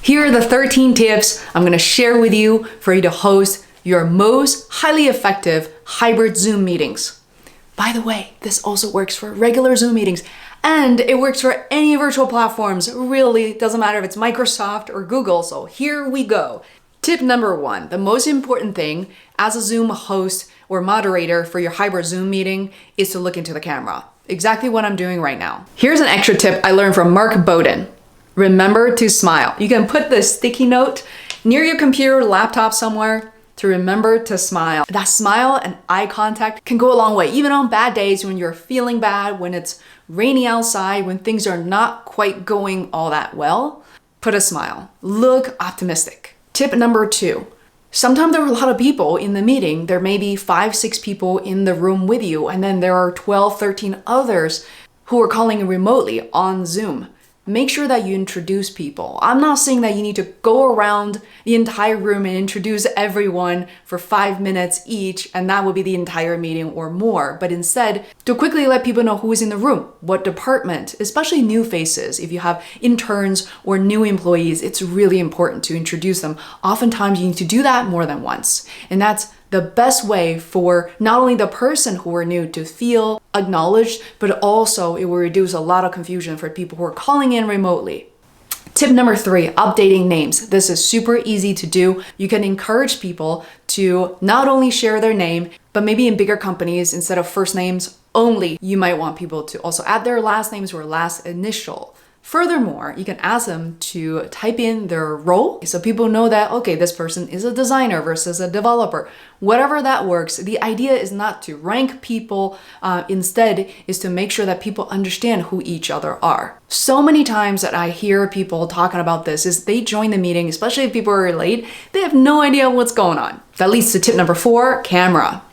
Here are the 13 tips I'm going to share with you for you to host your most highly effective hybrid Zoom meetings. By the way, this also works for regular Zoom meetings and it works for any virtual platforms. Really, doesn't matter if it's Microsoft or Google. So here we go. Tip number 1, the most important thing as a Zoom host or moderator for your hybrid Zoom meeting is to look into the camera. Exactly what I'm doing right now. Here's an extra tip I learned from Mark Bowden. Remember to smile. You can put this sticky note near your computer, laptop somewhere to remember to smile. That smile and eye contact can go a long way, even on bad days when you're feeling bad, when it's rainy outside, when things are not quite going all that well. Put a smile. Look optimistic. Tip number 2. Sometimes there are a lot of people in the meeting. There may be 5, 6 people in the room with you, and then there are 12, 13 others who are calling remotely on Zoom. Make sure that you introduce people. I'm not saying that you need to go around the entire room and introduce everyone for 5 minutes each, and that would be the entire meeting or more. But instead, to quickly let people know who is in the room, what department, especially new faces. If you have interns or new employees, it's really important to introduce them. Oftentimes, you need to do that more than once. And that's the best way for not only the person who are new to feel acknowledged, but also it will reduce a lot of confusion for people who are calling in remotely. Tip number 3, updating names. This is super easy to do. You can encourage people to not only share their name, but maybe in bigger companies, instead of first names only, you might want people to also add their last names or last initial. Furthermore, you can ask them to type in their role so people know that, okay, this person is a designer versus a developer. Whatever that works, the idea is not to rank people, instead is to make sure that people understand who each other are. So many times that I hear people talking about this is they join the meeting, especially if people are late, they have no idea what's going on. That leads to tip number 4, camera.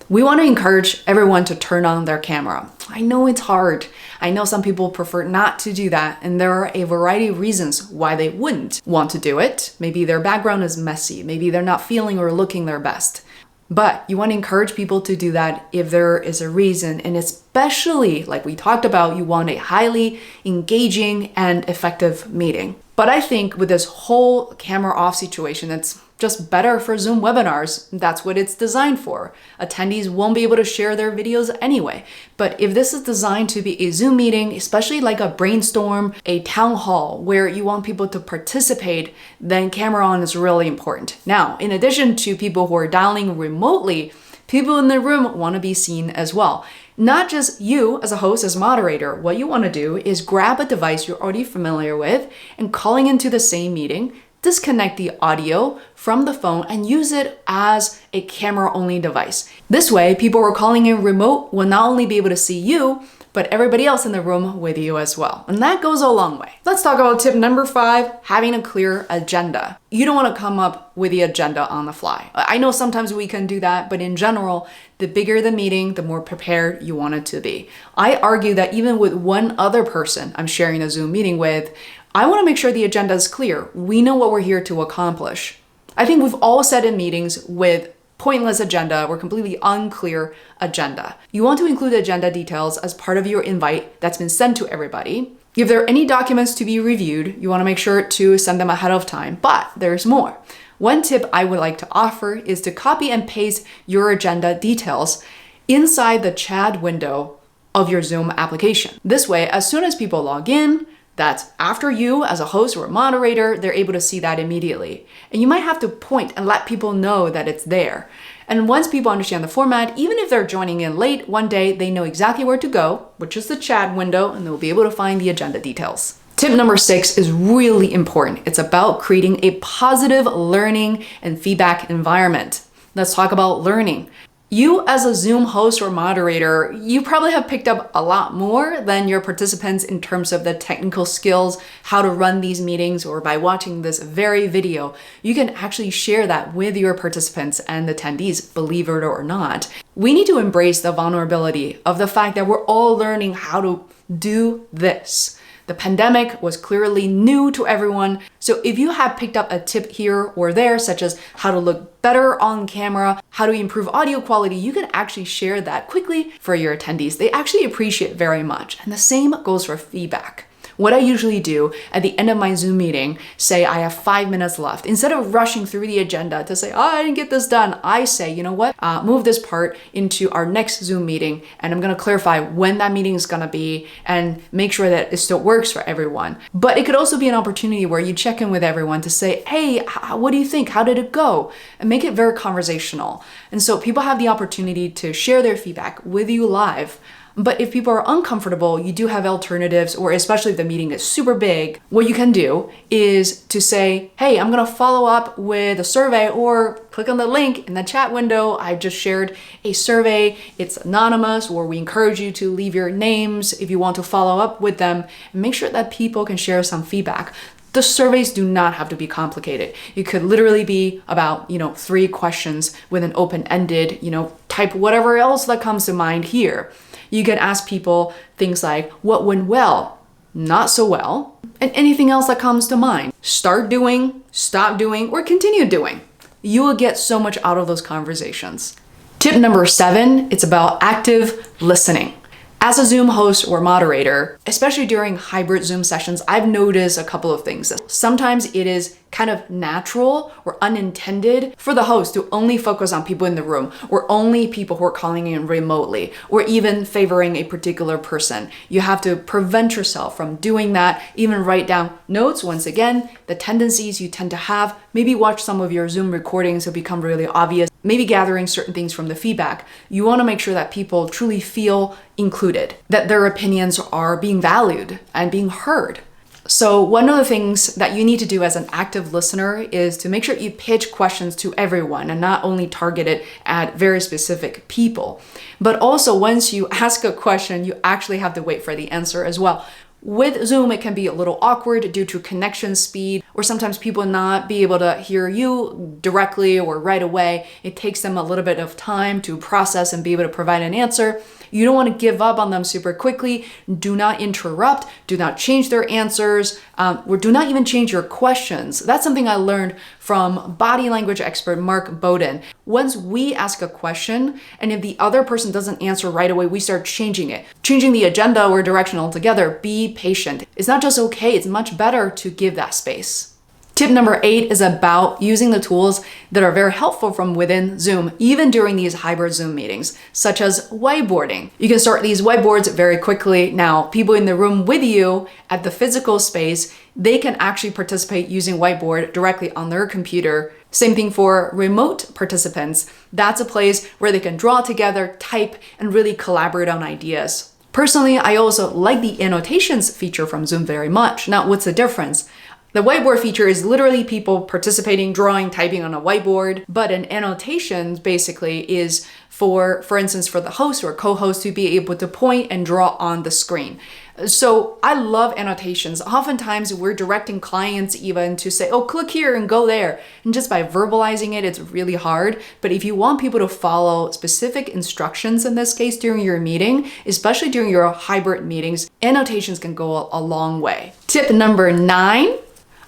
We want to encourage everyone to turn on their camera. I know it's hard. I know some people prefer not to do that, and there are a variety of reasons why they wouldn't want to do it. Maybe their background is messy. Maybe they're not feeling or looking their best. But you want to encourage people to do that if there is a reason, and especially, like we talked about, you want a highly engaging and effective meeting. But I think with this whole camera off situation, it's just better for Zoom webinars. That's what it's designed for. Attendees won't be able to share their videos anyway. But if this is designed to be a Zoom meeting, especially like a brainstorm, a town hall where you want people to participate, then camera on is really important. Now, in addition to people who are dialing remotely, people in the room want to be seen as well. Not just you as a host, as moderator. What you want to do is grab a device you're already familiar with and calling into the same meeting, disconnect the audio from the phone and use it as a camera-only device. This way, people who are calling in remote will not only be able to see you, but everybody else in the room with you as well. And that goes a long way. Let's talk about tip number 5, having a clear agenda. You don't want to come up with the agenda on the fly. I know sometimes we can do that, but in general, the bigger the meeting, the more prepared you want it to be. I argue that even with one other person I'm sharing a Zoom meeting with, I want to make sure the agenda is clear. We know what we're here to accomplish. I think we've all sat in meetings with pointless agenda or completely unclear agenda. You want to include agenda details as part of your invite that's been sent to everybody. If there are any documents to be reviewed, you want to make sure to send them ahead of time, but there's more. One tip I would like to offer is to copy and paste your agenda details inside the chat window of your Zoom application. This way, as soon as people log in, that's after you as a host or a moderator, they're able to see that immediately. And you might have to point and let people know that it's there. And once people understand the format, even if they're joining in late one day, they know exactly where to go, which is the chat window, and they'll be able to find the agenda details. Tip number 6 is really important. It's about creating a positive learning and feedback environment. Let's talk about learning. You as a Zoom host or moderator, you probably have picked up a lot more than your participants in terms of the technical skills, how to run these meetings, or by watching this very video, you can actually share that with your participants and attendees, believe it or not. We need to embrace the vulnerability of the fact that we're all learning how to do this. The pandemic was clearly new to everyone, so if you have picked up a tip here or there, such as how to look better on camera, how to improve audio quality, you can actually share that quickly for your attendees. They actually appreciate it very much. And the same goes for feedback. What I usually do at the end of my Zoom meeting, say I have 5 minutes left, instead of rushing through the agenda to say, oh, I didn't get this done, I say, you know what, move this part into our next Zoom meeting, and I'm gonna clarify when that meeting is gonna be and make sure that it still works for everyone. But it could also be an opportunity where you check in with everyone to say, hey, what do you think? How did it go? And make it very conversational. And so people have the opportunity to share their feedback with you live. But if people are uncomfortable, you do have alternatives, or especially if the meeting is super big, what you can do is to say, hey, I'm gonna follow up with a survey, or click on the link in the chat window. I just shared a survey. It's anonymous, or we encourage you to leave your names if you want to follow up with them, and make sure that people can share some feedback. The surveys do not have to be complicated. It could literally be about, 3 questions with an open-ended, type whatever else that comes to mind here. You can ask people things like, what went well, not so well, and anything else that comes to mind. Start doing, stop doing, or continue doing. You will get so much out of those conversations. Tip number 7, it's about active listening. As a Zoom host or moderator, especially during hybrid Zoom sessions, I've noticed a couple of things. Sometimes it is kind of natural or unintended for the host to only focus on people in the room, or only people who are calling in remotely, or even favoring a particular person. You have to prevent yourself from doing that. Even write down notes. Once again, the tendencies you tend to have, maybe watch some of your Zoom recordings, it'll become really obvious. Maybe gathering certain things from the feedback. You want to make sure that people truly feel included, that their opinions are being valued and being heard. So one of the things that you need to do as an active listener is to make sure you pitch questions to everyone and not only target it at very specific people. But also, once you ask a question, you actually have to wait for the answer as well. With Zoom, it can be a little awkward due to connection speed, or sometimes people not be able to hear you directly or right away. It takes them a little bit of time to process and be able to provide an answer. You don't want to give up on them super quickly. Do not interrupt. Do not change their answers, or do not even change your questions. That's something I learned from body language expert Mark Bowden. Once we ask a question, and if the other person doesn't answer right away, we start changing it, changing the agenda or direction altogether. Be patient. It's not just okay, it's much better to give that space. Tip number 8 is about using the tools that are very helpful from within Zoom, even during these hybrid Zoom meetings, such as whiteboarding. You can start these whiteboards very quickly. Now, people in the room with you at the physical space, they can actually participate using whiteboard directly on their computer. Same thing for remote participants. That's a place where they can draw together, type, and really collaborate on ideas. Personally, I also like the annotations feature from Zoom very much. Now, what's the difference? The whiteboard feature is literally people participating, drawing, typing on a whiteboard, but an annotation basically is for instance, for the host or co-host to be able to point and draw on the screen. So I love annotations. Oftentimes we're directing clients even to say, oh, click here and go there. And just by verbalizing it, it's really hard. But if you want people to follow specific instructions in this case during your meeting, especially during your hybrid meetings, annotations can go a long way. Tip number 9.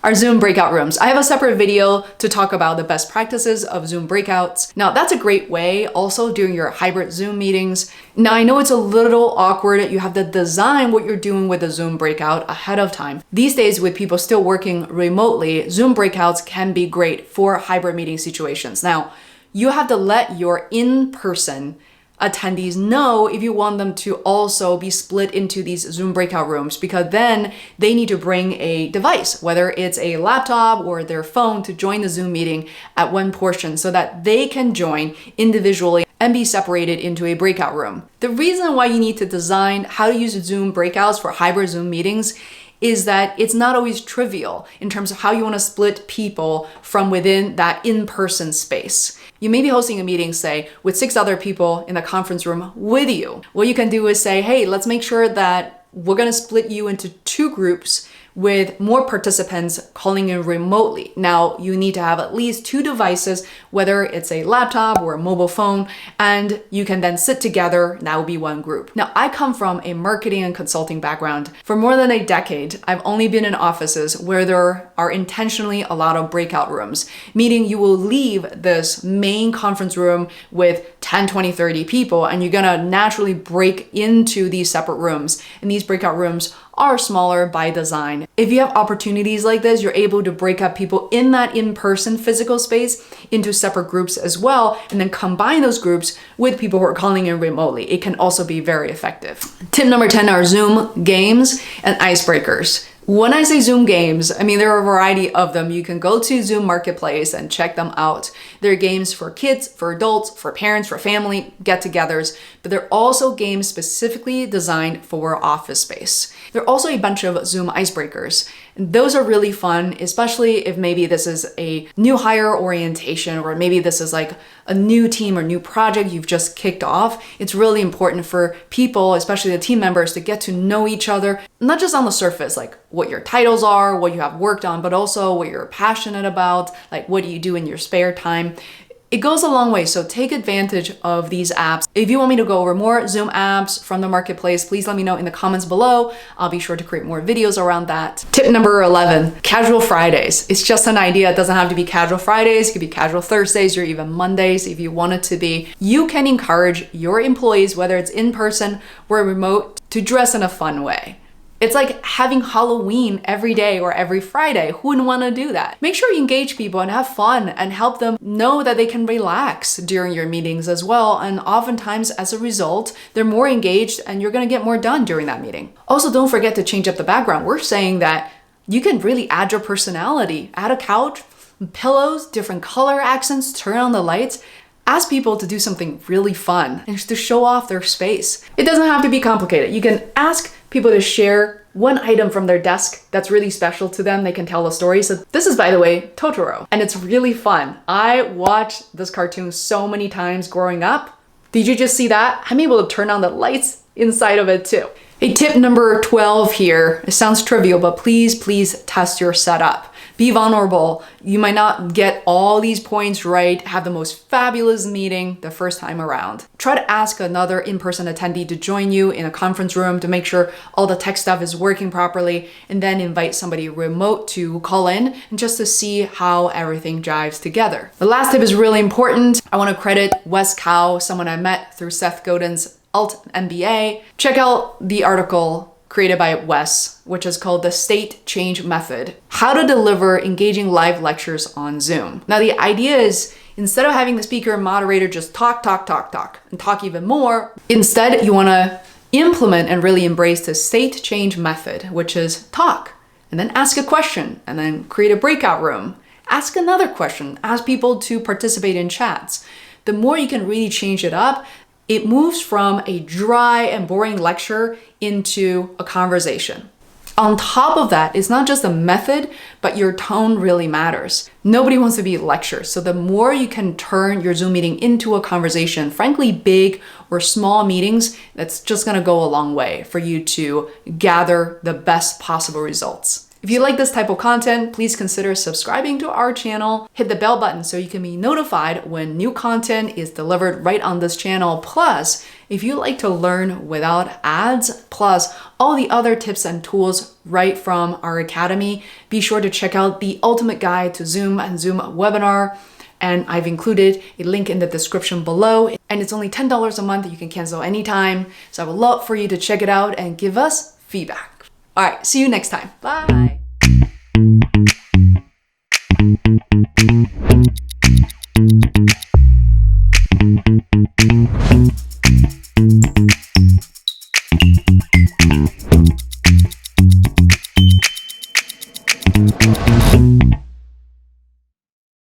Our Zoom breakout rooms. I have a separate video to talk about the best practices of Zoom breakouts. Now, that's a great way also during your hybrid Zoom meetings. Now, I know it's a little awkward. You have to design what you're doing with the Zoom breakout ahead of time. These days, with people still working remotely, Zoom breakouts can be great for hybrid meeting situations. Now, you have to let your in-person attendees know if you want them to also be split into these Zoom breakout rooms, because then they need to bring a device, whether it's a laptop or their phone, to join the Zoom meeting at one portion so that they can join individually and be separated into a breakout room. The reason why you need to design how to use Zoom breakouts for hybrid Zoom meetings is that it's not always trivial in terms of how you want to split people from within that in-person space. You may be hosting a meeting, say, with 6 other people in the conference room with you. What you can do is say, hey, let's make sure that we're going to split you into 2 groups with more participants calling in remotely. Now, you need to have at least 2 devices, whether it's a laptop or a mobile phone, and you can then sit together. That will be one group. Now, I come from a marketing and consulting background. For more than a decade, I've only been in offices where there are intentionally a lot of breakout rooms, meaning you will leave this main conference room with 10, 20, 30 people, and you're gonna naturally break into these separate rooms. And these breakout rooms are smaller by design. If you have opportunities like this, you're able to break up people in that in-person physical space into separate groups as well, and then combine those groups with people who are calling in remotely. It can also be very effective. Tip number 10 are Zoom games and icebreakers. When I say Zoom games, I mean, there are a variety of them. You can go to Zoom Marketplace and check them out. There are games for kids, for adults, for parents, for family get-togethers, but they're also games specifically designed for office space. There are also a bunch of Zoom icebreakers. And those are really fun, especially if maybe this is a new hire orientation, or maybe this is like a new team or new project you've just kicked off. It's really important for people, especially the team members, to get to know each other, not just on the surface, like what your titles are, what you have worked on, but also what you're passionate about, like what do you do in your spare time. It goes a long way, so take advantage of these apps. If you want me to go over more Zoom apps from the marketplace, please let me know in the comments below. I'll be sure to create more videos around that. Tip number 11, casual Fridays. It's just an idea. It doesn't have to be casual Fridays. It could be casual Thursdays or even Mondays if you want it to be. You can encourage your employees, whether it's in person or remote, to dress in a fun way. It's like having Halloween every day or every Friday. Who wouldn't want to do that? Make sure you engage people and have fun and help them know that they can relax during your meetings as well. And oftentimes, as a result, they're more engaged and you're going to get more done during that meeting. Also, don't forget to change up the background. We're saying that you can really add your personality. Add a couch, pillows, different color accents, turn on the lights. Ask people to do something really fun and just to show off their space. It doesn't have to be complicated. You can ask people to share one item from their desk that's really special to them. They can tell a story. So this is, by the way, Totoro, and it's really fun. I watched this cartoon so many times growing up. Did you just see that? I'm able to turn on the lights inside of it too. Hey, tip number 12 here. It sounds trivial, but please test your setup. Be vulnerable. You might not get all these points right, have the most fabulous meeting the first time around. Try to ask another in-person attendee to join you in a conference room to make sure all the tech stuff is working properly, and then invite somebody remote to call in and just to see how everything jives together. The last tip is really important. I want to credit Wes Cow, someone I met through Seth Godin's Alt MBA. Check out the article created by Wes, which is called The State Change Method, How to Deliver Engaging Live Lectures on Zoom. Now, the idea is instead of having the speaker and moderator just talk, and talk even more, instead you want to implement and really embrace the state change method, which is talk, and then ask a question, and then create a breakout room. Ask another question, ask people to participate in chats. The more you can really change it up, it moves from a dry and boring lecture into a conversation. On top of that, it's not just a method, but your tone really matters. Nobody wants to be lectured, so the more you can turn your Zoom meeting into a conversation, frankly, big or small meetings, that's just gonna go a long way for you to gather the best possible results. If you like this type of content, please consider subscribing to our channel. Hit the bell button so you can be notified when new content is delivered right on this channel. Plus, if you like to learn without ads, plus all the other tips and tools right from our academy, be sure to check out the ultimate guide to Zoom and Zoom webinar. And I've included a link in the description below. And it's only $10 a month. You can cancel anytime. So I would love for you to check it out and give us feedback. All right, see you next time. Bye. Bye.